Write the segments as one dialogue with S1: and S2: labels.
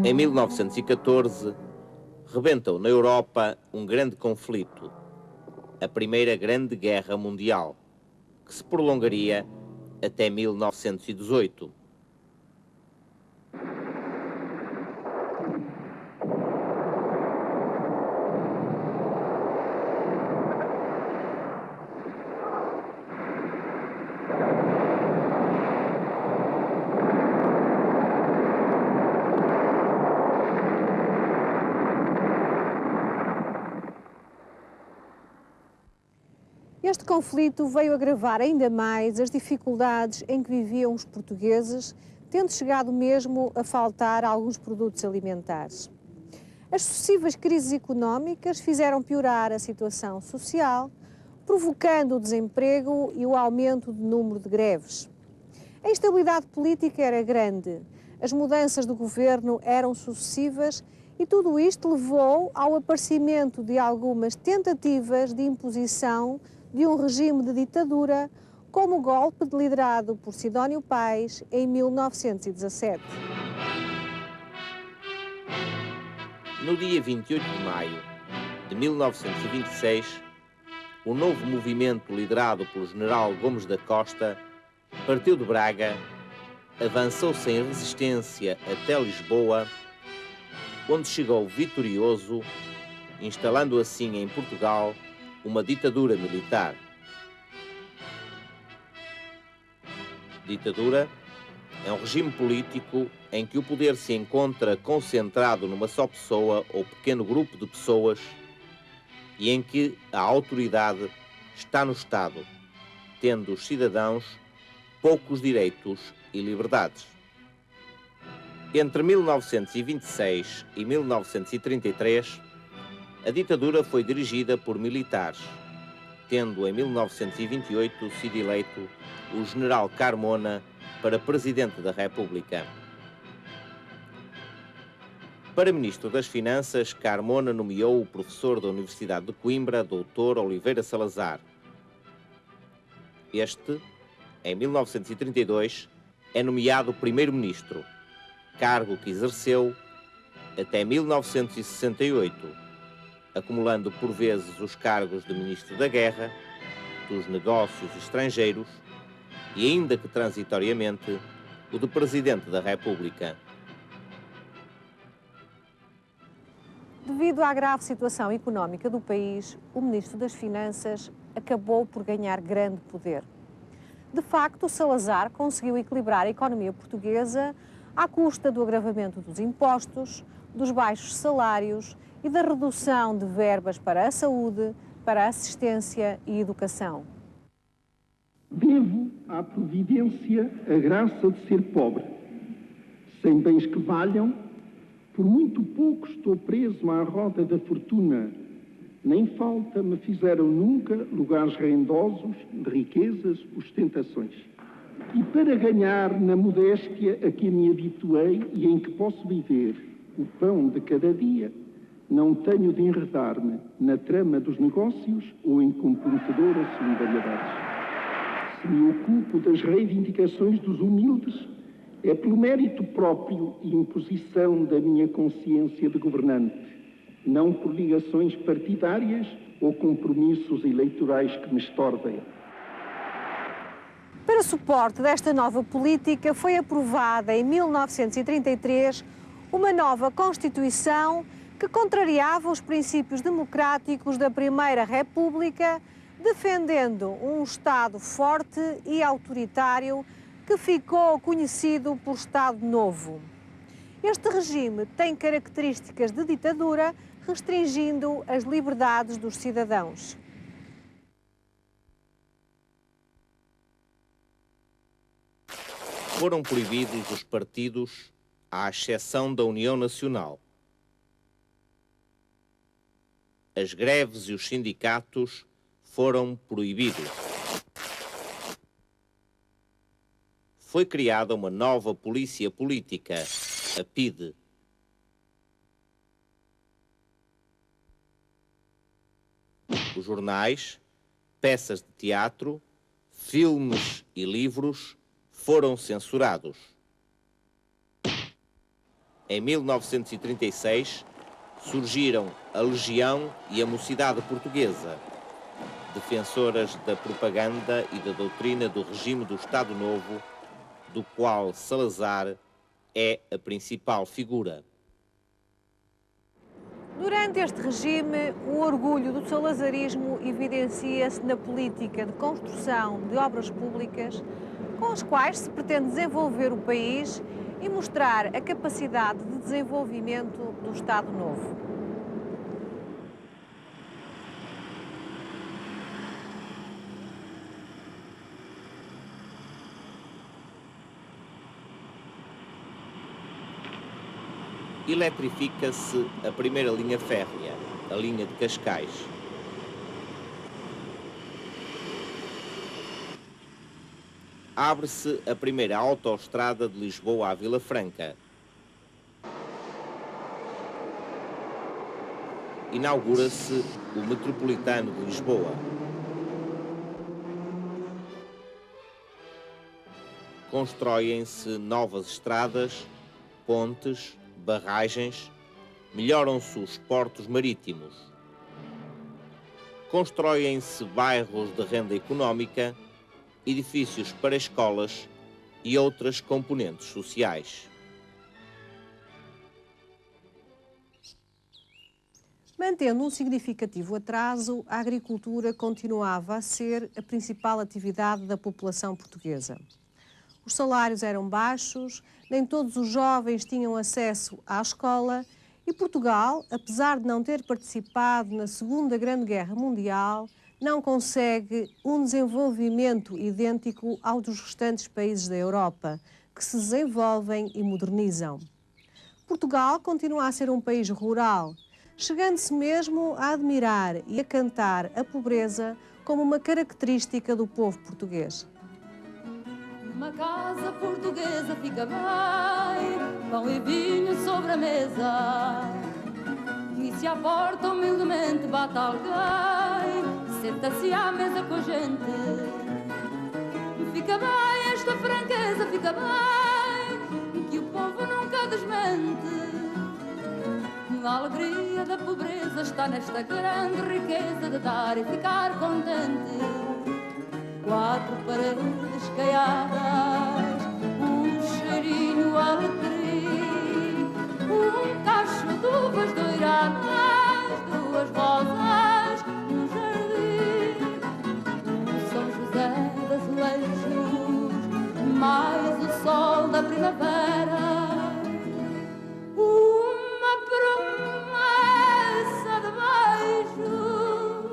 S1: Em 1914, rebentou na Europa um grande conflito, a Primeira Grande Guerra Mundial, que se prolongaria até 1918.
S2: Este conflito veio agravar ainda mais as dificuldades em que viviam os portugueses, tendo chegado mesmo a faltar alguns produtos alimentares. As sucessivas crises económicas fizeram piorar a situação social, provocando o desemprego e o aumento do número de greves. A instabilidade política era grande, as mudanças do governo eram sucessivas e tudo isto levou ao aparecimento de algumas tentativas de imposição de um regime de ditadura, como o golpe liderado por Sidónio Pais em 1917.
S1: No dia 28 de maio de 1926, o novo movimento liderado pelo general Gomes da Costa partiu de Braga, avançou sem resistência até Lisboa, onde chegou vitorioso, instalando assim em Portugal uma ditadura militar. Ditadura é um regime político em que o poder se encontra concentrado numa só pessoa ou pequeno grupo de pessoas e em que a autoridade está no Estado, tendo os cidadãos poucos direitos e liberdades. Entre 1926 e 1933, a ditadura foi dirigida por militares, tendo em 1928 sido eleito o general Carmona para Presidente da República. Para Ministro das Finanças, Carmona nomeou o professor da Universidade de Coimbra, Dr. Oliveira Salazar. Este, em 1932, é nomeado Primeiro-Ministro, cargo que exerceu até 1968, acumulando por vezes os cargos de Ministro da Guerra, dos Negócios Estrangeiros e, ainda que transitoriamente, o de Presidente da República.
S2: Devido à grave situação económica do país, o Ministro das Finanças acabou por ganhar grande poder. De facto, Salazar conseguiu equilibrar a economia portuguesa à custa do agravamento dos impostos, dos baixos salários e da redução de verbas para a saúde, para a assistência e educação.
S3: Devo à providência a graça de ser pobre. Sem bens que valham, por muito pouco estou preso à roda da fortuna. Nem falta me fizeram nunca lugares rendosos de riquezas, ostentações. E para ganhar na modéstia a que me habituei e em que posso viver o pão de cada dia, não tenho de enredar-me na trama dos negócios ou em comprometedoras solidariedades. Se me ocupo das reivindicações dos humildes, é pelo mérito próprio e imposição da minha consciência de governante, não por ligações partidárias ou compromissos eleitorais que me estordem.
S2: Para suporte desta nova política, foi aprovada em 1933 uma nova Constituição que contrariava os princípios democráticos da Primeira República, defendendo um Estado forte e autoritário que ficou conhecido por Estado Novo. Este regime tem características de ditadura, restringindo as liberdades dos cidadãos.
S1: Foram proibidos os partidos, à exceção da União Nacional. As greves e os sindicatos foram proibidos. Foi criada uma nova polícia política, a PIDE. Os jornais, peças de teatro, filmes e livros foram censurados. Em 1936, surgiram a Legião e a Mocidade Portuguesa, defensoras da propaganda e da doutrina do regime do Estado Novo, do qual Salazar é a principal figura.
S2: Durante este regime, o orgulho do salazarismo evidencia-se na política de construção de obras públicas com as quais se pretende desenvolver o país e mostrar a capacidade de desenvolvimento do Estado Novo.
S1: Eletrifica-se a primeira linha férrea, a linha de Cascais. Abre-se a primeira autoestrada de Lisboa à Vila Franca. Inaugura-se o Metropolitano de Lisboa. Constroem-se novas estradas, pontes, barragens, melhoram-se os portos marítimos. Constroem-se bairros de renda económica, edifícios para escolas e outras componentes sociais.
S2: Mantendo um significativo atraso, a agricultura continuava a ser a principal atividade da população portuguesa. Os salários eram baixos, nem todos os jovens tinham acesso à escola e Portugal, apesar de não ter participado na Segunda Grande Guerra Mundial, não consegue um desenvolvimento idêntico ao dos restantes países da Europa, que se desenvolvem e modernizam. Portugal continua a ser um país rural, chegando-se mesmo a admirar e a cantar a pobreza como uma característica do povo português.
S4: Uma casa portuguesa fica bem, pão e vinho sobre a mesa. E se à porta humildemente bate alguém, senta-se à mesa com a gente. Fica bem esta franqueza, fica bem, que o povo nunca desmente. A alegria da pobreza está nesta grande riqueza de dar e ficar contente. Quatro paredes caiadas, um cheirinho alecrim, um cacho de uvas doiradas, duas rosas no jardim, um São José de azulejos, mais o sol da primavera, uma promessa de beijos,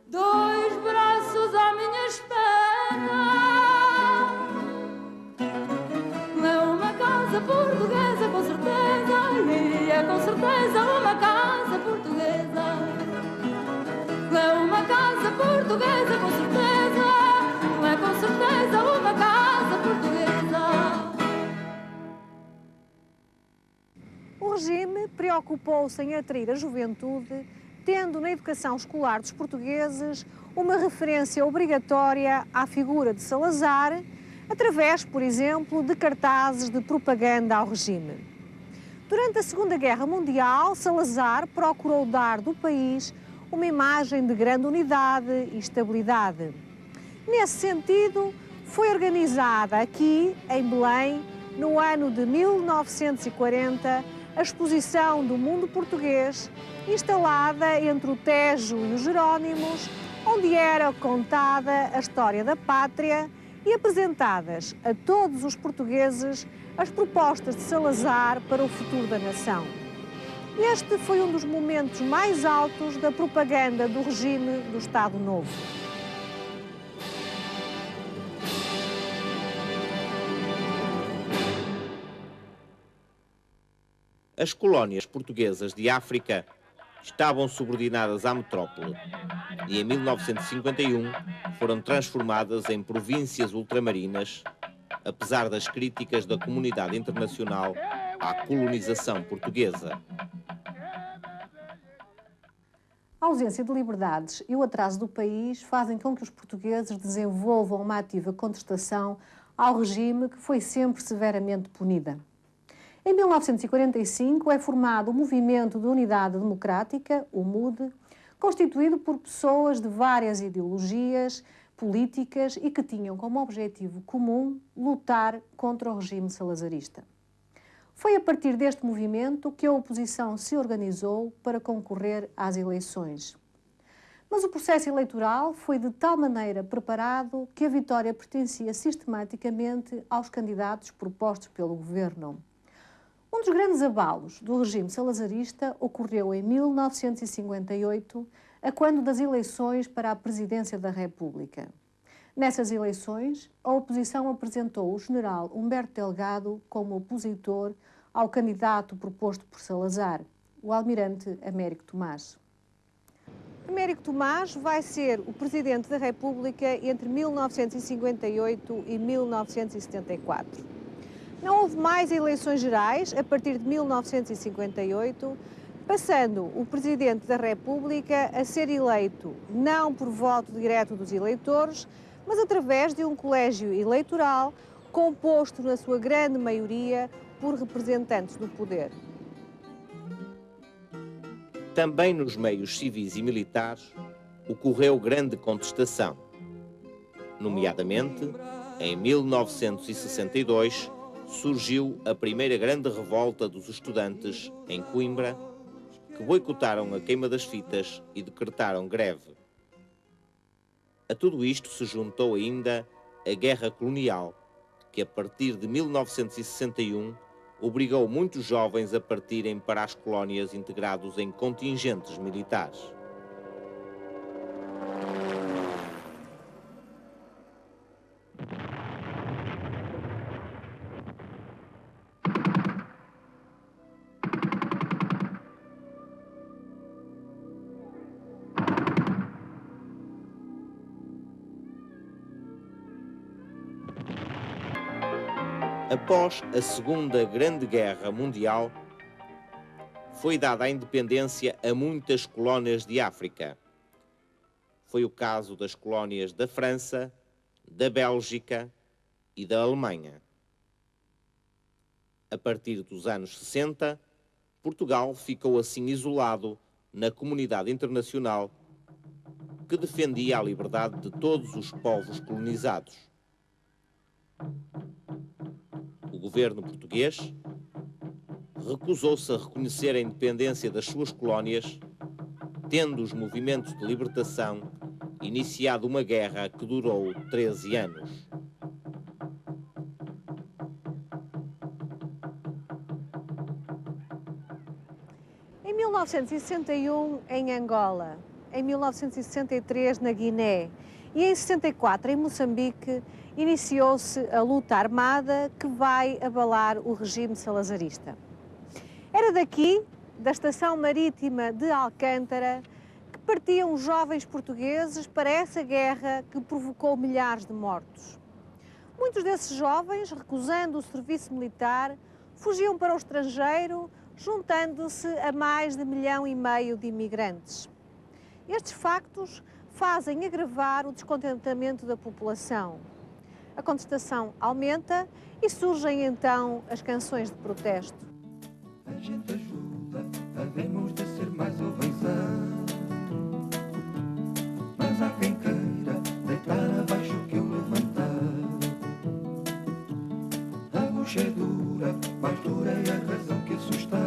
S4: dois braços à minha espera. É uma casa portuguesa com certeza, e é com certeza uma casa portuguesa. É uma casa portuguesa com certeza, é com certeza uma casa portuguesa.
S2: O regime preocupou-se em atrair a juventude, tendo na educação escolar dos portugueses uma referência obrigatória à figura de Salazar, através, por exemplo, de cartazes de propaganda ao regime. Durante a Segunda Guerra Mundial, Salazar procurou dar do país uma imagem de grande unidade e estabilidade. Nesse sentido, foi organizada aqui, em Belém, no ano de 1940, a exposição do mundo português, instalada entre o Tejo e os Jerónimos, onde era contada a história da pátria e apresentadas a todos os portugueses as propostas de Salazar para o futuro da nação. Este foi um dos momentos mais altos da propaganda do regime do Estado Novo.
S1: As colónias portuguesas de África estavam subordinadas à metrópole e em 1951 foram transformadas em províncias ultramarinas, apesar das críticas da comunidade internacional à colonização portuguesa.
S2: A ausência de liberdades e o atraso do país fazem com que os portugueses desenvolvam uma ativa contestação ao regime que foi sempre severamente punida. Em 1945 é formado o Movimento de Unidade Democrática, o MUD, constituído por pessoas de várias ideologias políticas e que tinham como objetivo comum lutar contra o regime salazarista. Foi a partir deste movimento que a oposição se organizou para concorrer às eleições. Mas o processo eleitoral foi de tal maneira preparado que a vitória pertencia sistematicamente aos candidatos propostos pelo governo. Um dos grandes abalos do regime salazarista ocorreu em 1958, a quando das eleições para a presidência da República. Nessas eleições, a oposição apresentou o general Humberto Delgado como opositor ao candidato proposto por Salazar, o almirante Américo Tomás. Américo Tomás vai ser o presidente da República entre 1958 e 1974. Não houve mais eleições gerais a partir de 1958, passando o Presidente da República a ser eleito não por voto direto dos eleitores, mas através de um colégio eleitoral composto na sua grande maioria por representantes do poder.
S1: Também nos meios civis e militares ocorreu grande contestação. Nomeadamente, em 1962, surgiu a primeira grande revolta dos estudantes em Coimbra, que boicotaram a queima das fitas e decretaram greve. A tudo isto se juntou ainda a guerra colonial, que a partir de 1961 obrigou muitos jovens a partirem para as colónias integrados em contingentes militares. Após a Segunda Grande Guerra Mundial, foi dada a independência a muitas colónias de África. Foi o caso das colónias da França, da Bélgica e da Alemanha. A partir dos anos 60, Portugal ficou assim isolado na comunidade internacional que defendia a liberdade de todos os povos colonizados. O governo português recusou-se a reconhecer a independência das suas colónias, tendo os movimentos de libertação iniciado uma guerra que durou 13 anos.
S2: Em 1961, em Angola, em 1963, na Guiné e em 64, em Moçambique, iniciou-se a luta armada que vai abalar o regime salazarista. Era daqui, da estação marítima de Alcântara, que partiam os jovens portugueses para essa guerra que provocou milhares de mortos. Muitos desses jovens, recusando o serviço militar, fugiam para o estrangeiro, juntando-se a mais de 1,5 milhão de imigrantes. Estes factos fazem agravar o descontentamento da população. A contestação aumenta e surgem então as canções de protesto.
S5: A gente ajuda, havemos de ser mais ou vencer. Mas há quem queira deitar abaixo que eu levantar. A bucha é dura, mais dura é a razão que assusta.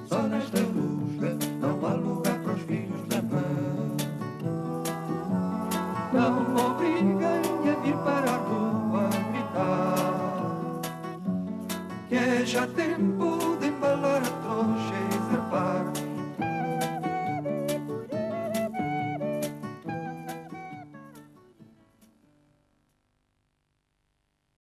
S5: Só nesta luz não há lugar para os filhos da mãe. Não me obriguem a vir para a rua gritar, que é já tempo